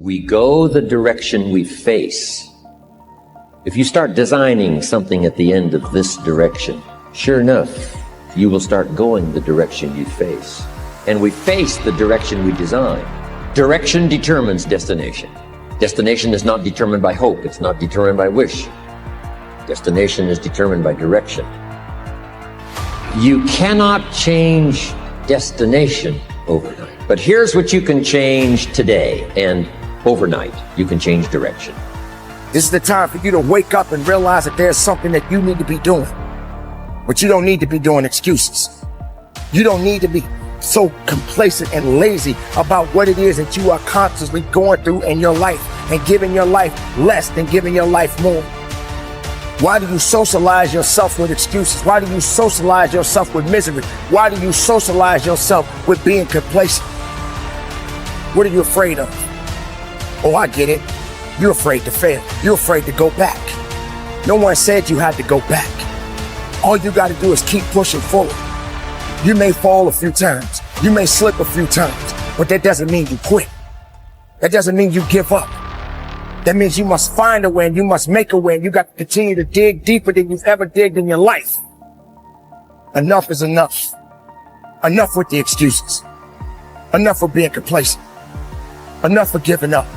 We go the direction we face. If you start designing something at the end of this direction, sure enough, you will start going the direction you face. And we face the direction we design. Direction determines destination. Destination is not determined by hope. It's not determined by wish. Destination is determined by direction. You cannot change destination overnight. But here's what you can change today, and overnight, you can change direction. This is the time for you to wake up and realize that there's something that you need to be doing. But you don't need to be doing excuses. You don't need to be so complacent and lazy about what it is that you are constantly going through in your life and giving your life less than giving your life more. Why do you socialize yourself with excuses? Why do you socialize yourself with misery? Why do you socialize yourself with being complacent? What are you afraid of? Oh, I get it. You're afraid to fail. You're afraid to go back. No one said you had to go back. All you got to do is keep pushing forward. You may fall a few times. You may slip a few times, but that doesn't mean you quit. That doesn't mean you give up. That means you must find a way and you must make a way, and you got to continue to dig deeper than you've ever digged in your life. Enough is enough. Enough with the excuses. Enough for being complacent. Enough for giving up.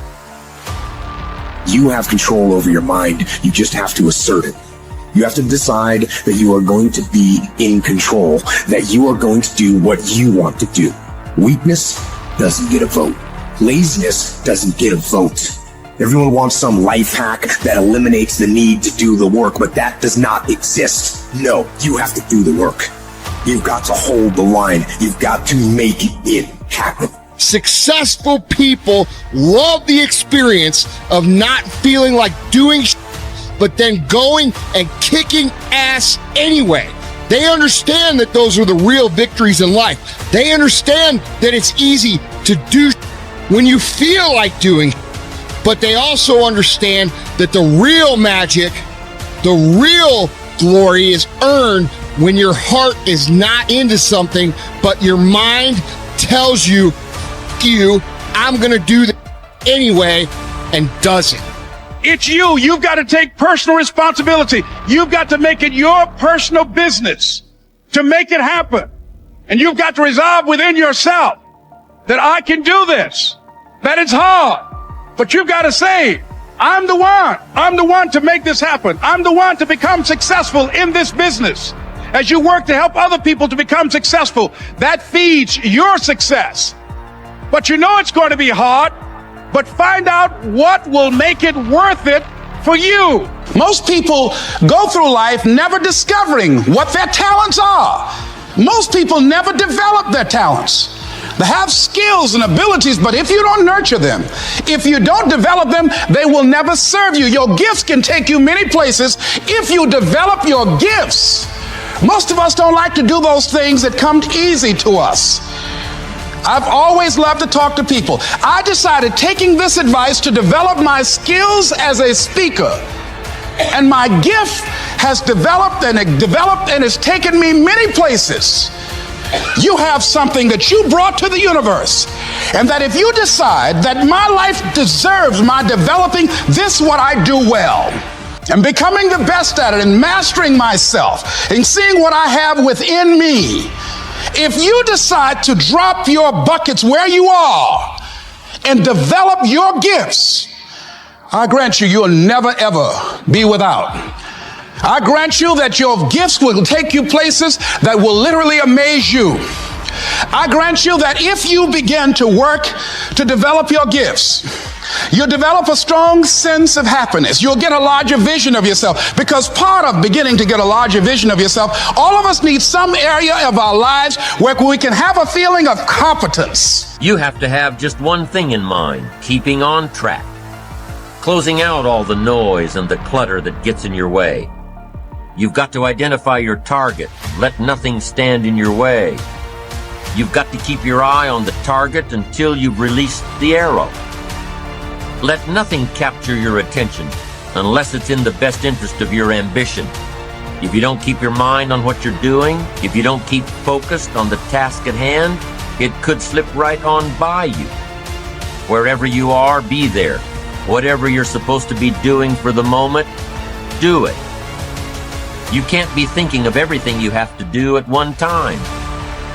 You have control over your mind. You just have to assert it. You have to decide that you are going to be in control, that you are going to do what you want to do. Weakness doesn't get a vote. Laziness doesn't get a vote. Everyone wants some life hack that eliminates the need to do the work, but that does not exist. No, you have to do the work. You've got to hold the line. You've got to make it happen. Successful people love the experience of not feeling like doing but then going and kicking ass anyway. They understand that those are the real victories in life. They understand that it's easy to do when you feel like doing, but they also understand that the real magic, the real glory is earned when your heart is not into something, but your mind tells you, I'm gonna do that anyway, and does it. It's you. You've got to take personal responsibility. You've got to make it your personal business to make it happen. And you've got to resolve within yourself that I can do this, that it's hard, but you've got to say, I'm the one. I'm the one to make this happen. I'm the one to become successful in this business. As you work to help other people to become successful, that feeds your success. But you know it's going to be hard, but find out what will make it worth it for you. Most people go through life never discovering what their talents are. Most people never develop their talents. They have skills and abilities, but if you don't nurture them, if you don't develop them, they will never serve you. Your gifts can take you many places if you develop your gifts. Most of us don't like to do those things that come easy to us. I've always loved to talk to people. I decided, taking this advice, to develop my skills as a speaker. And my gift has developed and it's taken me many places. You have something that you brought to the universe. And that if you decide that my life deserves my developing this, what I do well, and becoming the best at it, and mastering myself, and seeing what I have within me, if you decide to drop your buckets where you are and develop your gifts, I grant you, you'll never ever be without. I grant you that your gifts will take you places that will literally amaze you. I grant you that if you begin to work to develop your gifts, you'll develop a strong sense of happiness. You'll get a larger vision of yourself, because part of beginning to get a larger vision of yourself, all of us need some area of our lives where we can have a feeling of competence. You have to have just one thing in mind: keeping on track, closing out all the noise and the clutter that gets in your way. You've got to identify your target. Let nothing stand in your way. You've got to keep your eye on the target until you've released the arrow. Let nothing capture your attention unless it's in the best interest of your ambition. If you don't keep your mind on what you're doing, if you don't keep focused on the task at hand, it could slip right on by you. Wherever you are, be there. Whatever you're supposed to be doing for the moment, do it. You can't be thinking of everything you have to do at one time,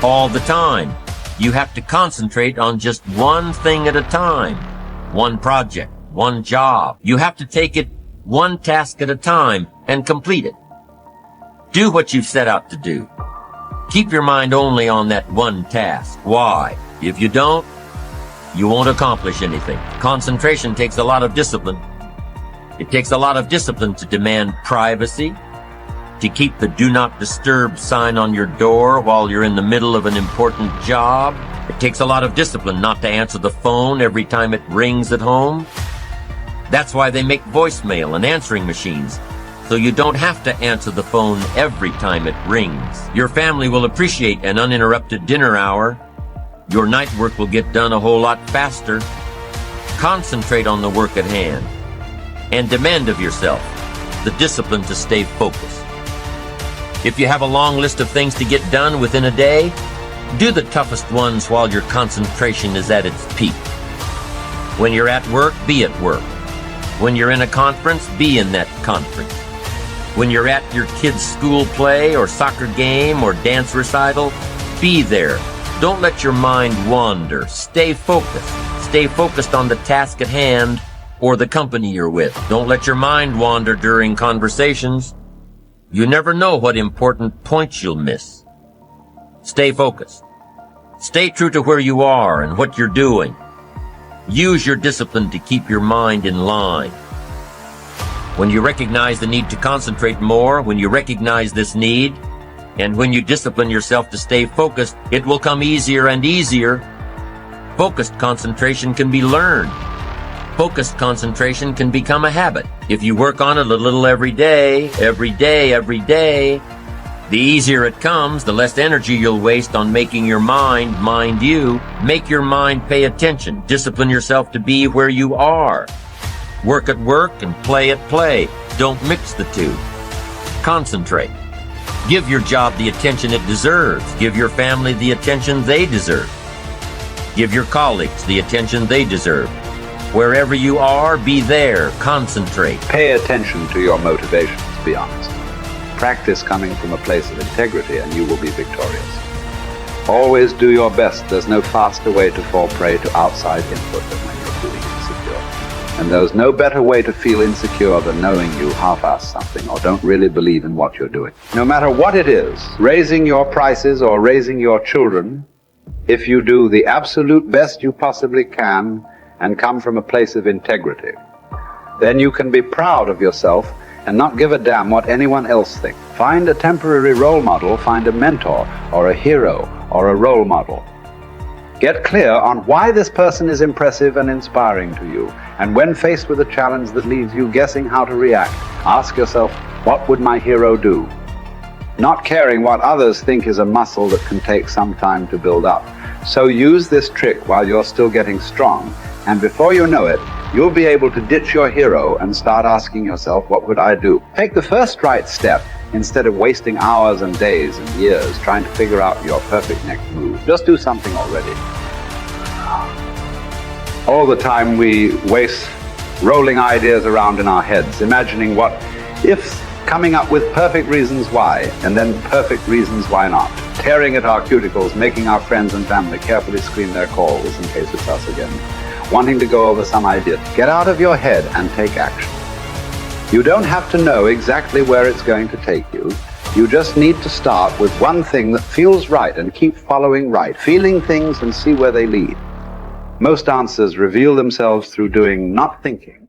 all the time. You have to concentrate on just one thing at a time, one project, one job. You have to take it one task at a time and complete it. Do what you've set out to do. Keep your mind only on that one task. Why? If you don't, you won't accomplish anything. Concentration takes a lot of discipline. It takes a lot of discipline to demand privacy, to keep the do not disturb sign on your door while you're in the middle of an important job. It takes a lot of discipline not to answer the phone every time it rings at home. That's why they make voicemail and answering machines, so you don't have to answer the phone every time it rings. Your family will appreciate an uninterrupted dinner hour. Your night work will get done a whole lot faster. Concentrate on the work at hand and demand of yourself the discipline to stay focused. If you have a long list of things to get done within a day, do the toughest ones while your concentration is at its peak. When you're at work, be at work. When you're in a conference, be in that conference. When you're at your kid's school play or soccer game or dance recital, be there. Don't let your mind wander. Stay focused. Stay focused on the task at hand or the company you're with. Don't let your mind wander during conversations. You never know what important points you'll miss. Stay focused. Stay true to where you are and what you're doing. Use your discipline to keep your mind in line. When you recognize the need to concentrate more, when you recognize this need, and when you discipline yourself to stay focused, it will come easier and easier. Focused concentration can be learned. Focused concentration can become a habit. If you work on it a little every day, the easier it comes, the less energy you'll waste on making your mind mind you. Make your mind pay attention. Discipline yourself to be where you are. Work at work and play at play. Don't mix the two. Concentrate. Give your job the attention it deserves. Give your family the attention they deserve. Give your colleagues the attention they deserve. Wherever you are, be there. Concentrate. Pay attention to your motivations, be honest. Practice coming from a place of integrity and you will be victorious. Always do your best. There's no faster way to fall prey to outside input than when you're feeling insecure. And there's no better way to feel insecure than knowing you half-ass something or don't really believe in what you're doing. No matter what it is, raising your prices or raising your children, if you do the absolute best you possibly can and come from a place of integrity, then you can be proud of yourself and not give a damn what anyone else thinks. Find a temporary role model, find a mentor or a hero or a role model. Get clear on why this person is impressive and inspiring to you. And when faced with a challenge that leaves you guessing how to react, ask yourself, what would my hero do? Not caring what others think is a muscle that can take some time to build up. So use this trick while you're still getting strong, and before you know it, you'll be able to ditch your hero and start asking yourself, what would I do? Take the first right step instead of wasting hours and days and years trying to figure out your perfect next move. Just do something already. All the time we waste rolling ideas around in our heads, imagining what ifs, coming up with perfect reasons why, and then perfect reasons why not. Tearing at our cuticles, making our friends and family carefully screen their calls in case it's us again. Wanting to go over some idea. Get out of your head and take action. You don't have to know exactly where it's going to take you. You just need to start with one thing that feels right and keep following right, feeling things and see where they lead. Most answers reveal themselves through doing, not thinking.